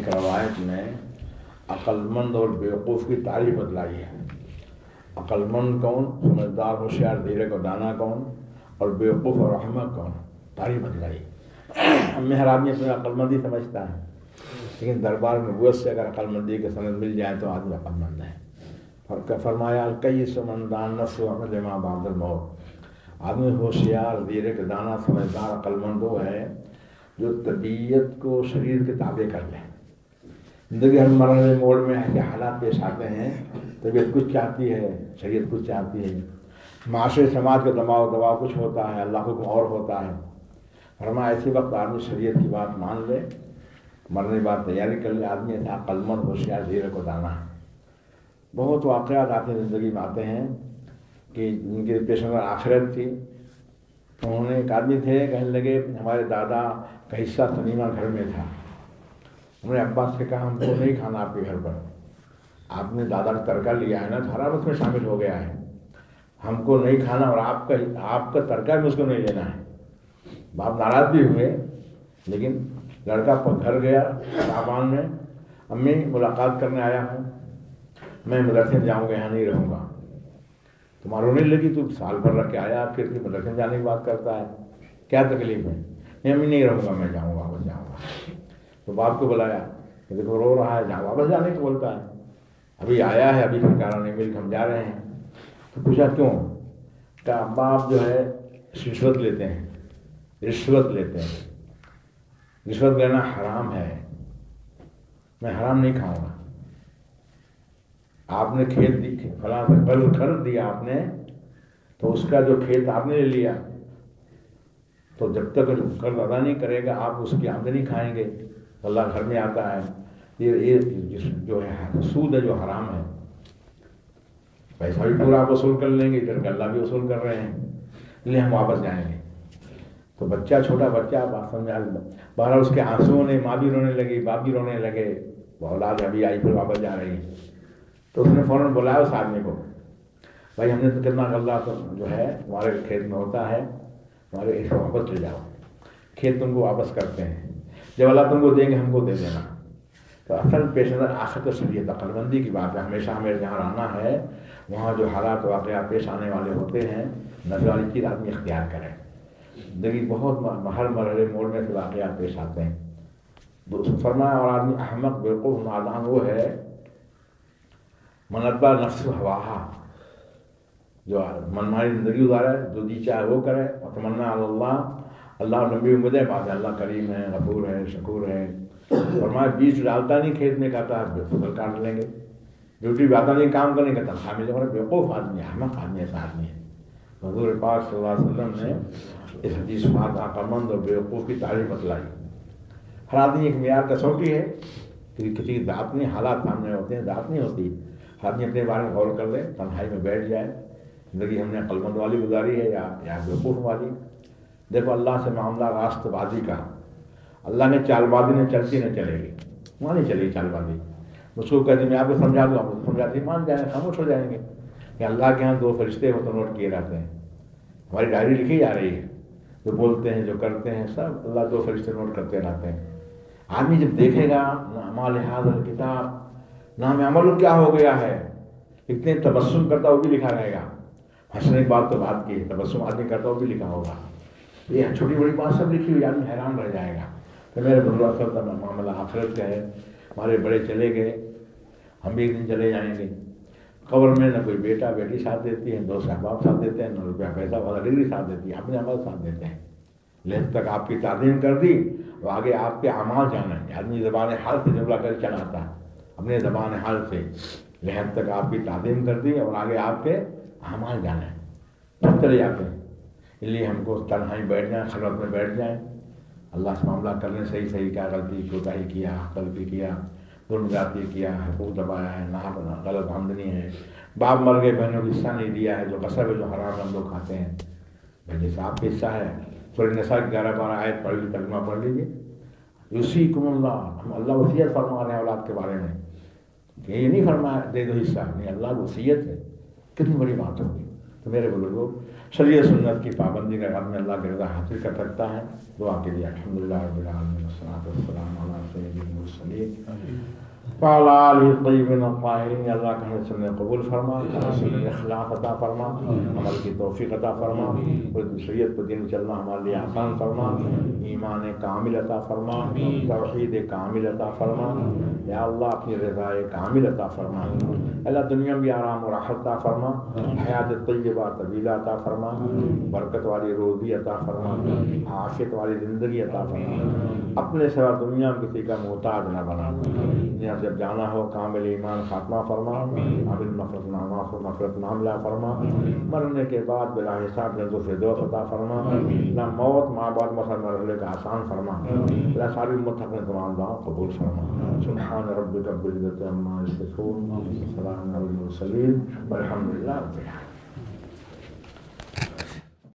ایک روایت میں عقلمند اور بیوقوف کی تعریف بتلائی ہے۔ عقلمند کون؟ سمجھدار ہوشیار زیرک و دانا کون؟ اور بیوقوف اور احمق کون؟ تعریف بتلائی۔ ہمیں ہر آدمی اپنے عقلمندی سمجھتا ہے، لیکن دربار نبوت سے اگر عقلمندی کے سند مل جائے تو آدمی عقلمند ہے۔ فرمایا الکیس من دان نفس لما بعد الموت، آدمی ہوشیار زیرک دانا سمجھدار عقلمند وہ ہے جو طبیعت کو شریر کے تابع کر لے۔ زندگی ہر مرحلے موڑ میں ایسے حالات پیش آتے ہیں، طبیعت کچھ چاہتی ہے، شریعت کچھ چاہتی ہے، معاشرے سماج کا دباؤ کچھ ہوتا ہے، اللہ حکم اور ہوتا ہے۔ فرمایا ایسے وقت آدمی شریعت کی بات مان لے، مرنے بعد تیاری کر لے، آدمی ایسا عقلمند ہوشیار زیرک و دانا ہے۔ بہت واقعات آتے ہیں زندگی میں آتے ہیں کہ جن کے پیش نظر آخرت تھی۔ انہوں نے ایک آدمی تھے، کہنے لگے ہمارے دادا کا حصہ تنیمہ گھر میں تھا۔ انہوں نے ابا سے کہا ہم کو نہیں کھانا آپ کے گھر پر، آپ نے دادا کا ترکہ لیا ہے نا، ہمارا اس میں شامل ہو گیا ہے، ہم کو نہیں کھانا اور آپ کا ترکہ بھی اس کو نہیں لینا ہے۔ باپ ناراض بھی ہوئے، لیکن لڑکا گھر گیا شعبان میں، امی ملاقات کرنے آیا ہوں، میں مدرسے جاؤں گا، یہاں نہیں رہوں گا۔ تمہارا رونے لگی، تو سال بھر رکھ کے آیا، پھر مدرسے جانے کی بات کرتا ہے، کیا تکلیف ہے؟ نہیں امی نہیں رہوں گا، میں جاؤں گا، واپس جاؤں گا۔ تو باپ کو بلایا کہ دیکھو رو رہا ہے، جہاں واپس جانے کو بولتا ہے، ابھی آیا ہے، ابھی سرکار نہیں مل کے ہم جا رہے ہیں۔ تو پوچھا کیوں؟ کہا باپ جو ہے رشوت لیتے ہیں، رشوت لیتے ہیں، رشوت لینا حرام ہے، میں حرام نہیں کھاؤں گا۔ آپ نے کھیت دی، فلاں قرض دیا آپ نے، تو اس کا جو کھیت آپ نے لے لیا، تو جب تک قرض ادا نہیں کرے گا آپ اس کی آمدنی کھائیں گے، اللہ گھر میں آتا ہے۔ یہ جو ہے سود ہے جو حرام ہے، پیسہ بھی پورا آپ وصول کر لیں گے، ادھر کا اللہ بھی وصول کر رہے ہیں، اس لیے ہم واپس جائیں گے۔ تو بچہ، چھوٹا بچہ بات سمجھ آ، بہرحال اس کے آنسوؤں نے، ماں بھی رونے لگی، باپ بھی رونے لگے، اولاد ابھی آئی پھر واپس جا رہی ہے۔ تو اس نے فوراً بلایا اس آدمی کو، بھائی ہم نے تو کتنا غلہ جو ہے ہمارے کھیت میں ہوتا ہے، ہمارے اس کو واپس لے جاؤ، کھیت تم کو واپس کرتے ہیں، جب اللہ تم کو دیں گے ہم کو دے دینا۔ تو اصل پیش نظر آخرت و شریعت عقلمندی کی بات ہے۔ ہمیشہ ہمیں جہاں رہنا ہے وہاں جو حالات واقعات پیش آنے والے ہوتے ہیں، نظر والی چیز آدمی اختیار کرے۔ زندگی بہت ہر مرحلے موڑ میں سے واقعات پیش آتے ہیں۔ فرمایا اور آدمی احمق بیوقوف نادان وہ ہے من اتبع نفس ہواہا، جو منمانی زندگی گزارے، جو جی چاہے وہ کرے، اور تمنا علی اللہ، اللہ نبی امیدیں بات ہے، اللہ کریم ہے، غفور ہے، شکور ہے۔ فرمایا بیج ڈالتا نہیں کھیت میں، کہتا ہے فصل کاٹ لیں گے، ڈیوٹی پہ آتا نہیں، کام کرنے کا تنخواہ ملے گا۔ بیوقوف آدمی ہے، احمق آدمی، ایسا آدمی ہے۔ حضور پاک صلی اللہ علیہ وسلم نے اس حدیث پاک عقلمند اور بیوقوف کی تعریف بتلائی۔ ہر آدمی ایک معیار کسوٹی ہے، کسی کی ذات نہیں، حالات سامنے ہوتے ہیں، ذات نہیں ہوتی۔ ہر آدمی اپنے بارے میں غور کر لے، تنہائی میں بیٹھ جائے، زندگی ہم نے عقلمند والی گزاری ہے یا بیوقوف والی۔ دیکھو اللہ سے معاملہ راست بازی کا، اللہ نے چال بازی نے چلتی نہ چلے گی، وہاں نہیں چلے گی چال بازی۔ اس کو کہتے میں آپ کو سمجھا دوں، آپ کو سمجھاتے مان جائیں گے، خاموش ہو جائیں گے کہ اللہ کے ہاں دو فرشتے ہو تو نوٹ کیے رہتے ہیں، ہماری ڈائری لکھی جا رہی ہے، جو بولتے ہیں جو کرتے ہیں سب اللہ دو فرشتے نوٹ کرتے رہتے ہیں۔ آدمی جب دیکھے گا نام لحاظ الکتاب، نام عمل کیا ہو گیا ہے، اتنے تبسم کرتا وہ بھی لکھا رہے گا، ہنسنے کی بات تو بات کی، تبسم آدمی کرتا وہ بھی لکھا ہوگا، یہ چھوٹی بڑی بات سب لکھی ہوئی، آدمی حیران رہ جائے گا کہ میرے بزرگ کا معاملہ آخرت کا ہے، ہمارے بڑے چلے گئے، ہم بھی ایک دن چلے جائیں گے۔ قبر میں نہ کوئی بیٹا بیٹی ساتھ دیتی ہے، دوست احباب ساتھ دیتے ہیں، نہ روپیہ پیسہ والا ڈگری ساتھ دیتی ہے، اپنے عمل ساتھ دیتے ہیں۔ لحظ تک آپ کی تعظیم کر دی، اور آگے آپ کے اعمال جانا ہے۔ آدمی زبان حال سے جملہ کر چلاتا ہے، اپنے زبان حال سے، لحظ تک آپ کی تعظیم کر دی اور آگے آپ کے اعمال جانا ہے، تب چلے جاتے ہیں۔ اس لیے ہم کو تنہائی بیٹھ جائیں، خلوت میں بیٹھ جائیں، اللہ سے معاملہ کرنے، صحیح کیا غلطی کوتاہی کیا، غلطی کیا، ظلم زیادتی کیا، حقوق دبایا ہے، نہ غلط آمدنی ہے، باپ مر گئے بہنوں کو حصہ نہیں دیا ہے، جو قصب ہے جو حرام ہم لوگ کھاتے ہیں، جیسے آپ کا حصہ ہے۔ سورہ نساء کی 11-12 آیت پڑھ لی، ترجمہ پڑھ لیجیے۔ یوصیکم اللہ، ہم اللہ وصیت فرما رہے ہیں اولاد کے بارے میں، کہ یہ نہیں فرمایا دے دو حصہ، نہیں، اللہ وصیت ہے، کتنی بڑی بات ہوگی۔ تو میرے بزرگوں، شریعت سنت کی پابندی کا غم میں اللہ کی رضا حاصل کر سکتا ہے. دعا کے لیے الحمدللہ رب العالمین والصلاۃ والسلام علی سید المرسلین وعلی آلہ الطیبین الطاہرین. اللہ کا ہمیں سنت قبول فرما, سنت اخلاق عطا فرما, عمل کی توفیق عطا فرما, شریعت پر دین چلنا ہمارے لیے آسان فرما, ایمان کامل عطا فرما, توحید کامل عطا فرما. یا اللہ اپنی رضا کامل عطا فرما. اللہ دنیا بھی آرام و راحت عطا فرما, حیات طیبہ طویلہ عطا فرما, برکت والی روزی عطا فرما, عافیت والی زندگی عطا فرما. اپنے سوا دنیا میں کسی کا محتاج نہ بنا. یہاں جب جانا ہو کامل ایمان خاتمہ فرما, قابل مغفرت معاملہ فرما. مرنے کے بعد بلا حساب جنت الفردوس عطا فرما. نہ موت ماں بعد مسئلہ مرحلے کا آسان فرما. اللہ ساری امت اپنے تمام دعاؤں قبول فرما. سبحان ربک رب العزۃ عما یصفون, وسلام علی المرسلین والحمد للہ رب العالمین.